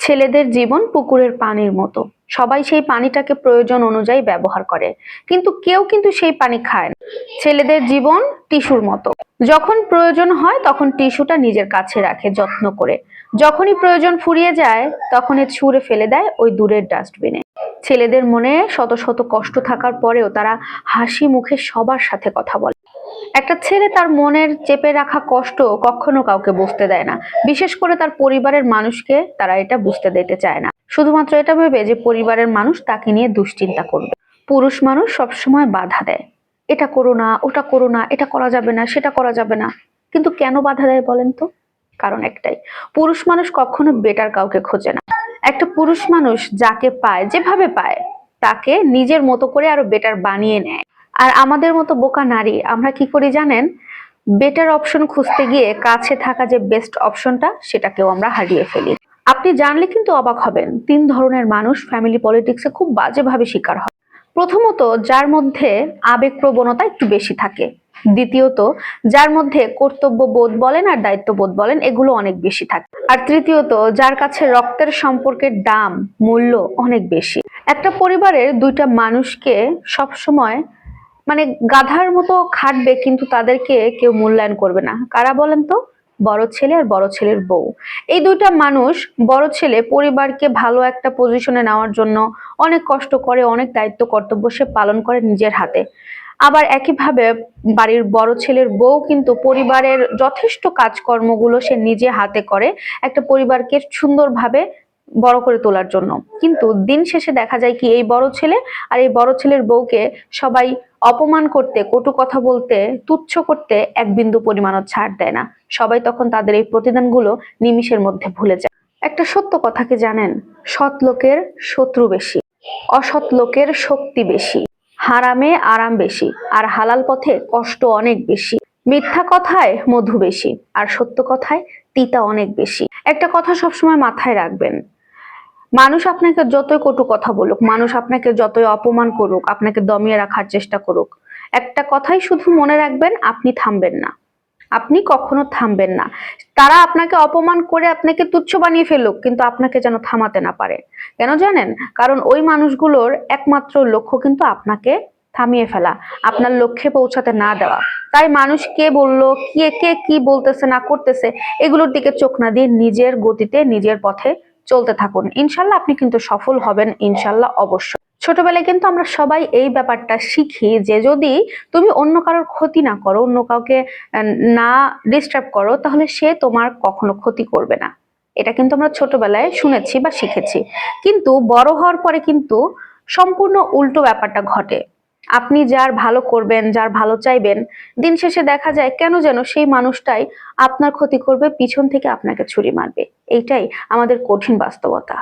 ছেলেদের জীবন পুকুরের পানির মতো। সবাই সেই পানিটাকে প্রয়োজন অনুযায়ী ব্যবহার করে, কিন্তু কেউ কিন্তু সেই পানি খায় না। ছেলেদের জীবন টিস্যুর মতো। যখন প্রয়োজন হয় তখন টিস্যুটা নিজের কাছে রাখে যত্ন করে। যখনই প্রয়োজন ফুরিয়ে যায় তখনই ছুঁড়ে ফেলে দেয় ওই দূরের ডাস্টবিনে। ছেলেদের মনে শত শত কষ্ট থাকার পরেও তারা হাসি মুখে সবার সাথে কথা বলে। একটা ছেলে তার মনের চেপে রাখা কষ্ট কখনো কাউকে বুঝতে দেয় না, বিশেষ করে তার পরিবারের মানুষকে তারা এটা বুঝতে দিতে চায় না, শুধুমাত্র এটা ভেবে যে পরিবারের মানুষ তাকে নিয়ে দুশ্চিন্তা করবে। পুরুষ মানুষ সবসময় বাধা দেয়, এটা করো না, ওটা করো না, এটা করা যাবে না, সেটা করা যাবে না। কিন্তু কেন বাধা দেয় বলেন তো? কারণ একটাই, পুরুষ মানুষ কখনো বেটার কাউকে খোঁজে না। একটা পুরুষ মানুষ যাকে পায়, যেভাবে পায়, তাকে নিজের মতো করে আরো বেটার বানিয়ে নেয়। আর আমাদের মতো বোকা নারী আমরা কি করি জানেন? বেটার অপশন খুঁজতে গিয়ে কাছে থাকা যে বেস্ট অপশনটা সেটাকেও আমরা হারিয়ে ফেলি। আপনি জানলে কিন্তু অবাক হবেন, 3 ধরনের মানুষ ফ্যামিলি পলিটিক্সে খুব বাজেভাবে শিকার হয়। প্রথমত, যার মধ্যে আবেগ প্রবণতা একটু বেশি থাকে। দ্বিতীয়ত, যার মধ্যে কর্তব্য বোধ বলেন আর দায়িত্ববোধ বলেন এগুলো অনেক বেশি থাকে। আর তৃতীয়ত, যার কাছে রক্তের সম্পর্কের দাম, মূল্য অনেক বেশি। একটা পরিবারের দুইটা মানুষকে সবসময় মানে গাধার মতো খাটবে, কিন্তু তাদেরকে কেউ মূল্যায়ন করবে না। কারা বলেন তো? বড় ছেলে আর বড় ছেলের বউ। এই দুইটা মানুষ, বড় ছেলে পরিবারকে ভালো একটা পজিশনে নেওয়ার জন্য অনেক কষ্ট করে, অনেক দায়িত্ব কর্তব্য সে পালন করে নিজের হাতে। আবার একইভাবে বাড়ির বড় ছেলের বউ কিন্তু পরিবারের যথেষ্ট কাজকর্মগুলো সে নিজে হাতে করে একটা পরিবারকে সুন্দরভাবে বড় করে তোলার জন্য। কিন্তু দিন শেষে দেখা যায় কি, এই বড় ছেলে আর এই বড় ছেলের বউকে সবাই অপমান করতে, কটু কথা বলতে, তুচ্ছ করতে এক বিন্দু পরিমাণও ছাড় দেয় না। সবাই তখন তাদের এই প্রতিদানগুলো নিমিষের মধ্যে ভুলে যায়। একটা সত্য কথা কি জানেন? সৎ লোকের শত্রু বেশি, অসৎ লোকের শক্তি বেশি, হারামে আরাম বেশি, আর হালাল পথে কষ্ট অনেক বেশি। মিথ্যা কথায় মধু বেশি, আর সত্য কথায় তিতা অনেক বেশি। একটা কথা সবসময় মাথায় রাখবেন, মানুষ আপনাকে যতই কটু কথা বলুক, মানুষ আপনাকে যতই অপমান করুক, আপনাকে দমিয়ে রাখার চেষ্টা করুক, একটা কথাই শুধু মনে রাখবেন, আপনি থামবেন না। আপনি কখনো থামবেন না। তারা আপনাকে অপমান করে আপনাকে তুচ্ছ বানিয়ে ফেলুক, কিন্তু আপনাকে যেন থামাতে না পারে। কেন জানেন? কারণ ওই মানুষগুলোর একমাত্র লক্ষ্য কিন্তু আপনাকে থামিয়ে ফেলা, আপনার লক্ষ্যে পৌঁছাতে না দেওয়া। তাই মানুষ কে বললো, কে কি বলতেছে না করতেছে, এগুলোর দিকে চোখ না দিয়ে নিজের গতিতে নিজের পথে চলতে থাকুন। ইনশাল্লাহ আপনি কিন্তু সফল হবেন, ইনশাল্লাহ অবশ্যই। ছোটবেলায় কিন্তু আমরা সবাই এই ব্যাপারটা শিখি যে যদি তুমি অন্য কারোর ক্ষতি না করো, অন্য কাউকে না ডিস্টার্ব করো, তাহলে সে তোমার কখনো ক্ষতি করবে না। এটা কিন্তু আমরা ছোটবেলায় শুনেছি বা শিখেছি। কিন্তু বড় হওয়ার পরে কিন্তু সম্পূর্ণ উল্টো ব্যাপারটা ঘটে। আপনি যার ভালো করবেন, যার ভালো চাইবেন, দিন শেষে দেখা যায় কেন যেন সেই মানুষটাই আপনার ক্ষতি করবে, পিছন থেকে আপনাকে ছুরি মারবে। এইটাই আমাদের কঠিন বাস্তবতা।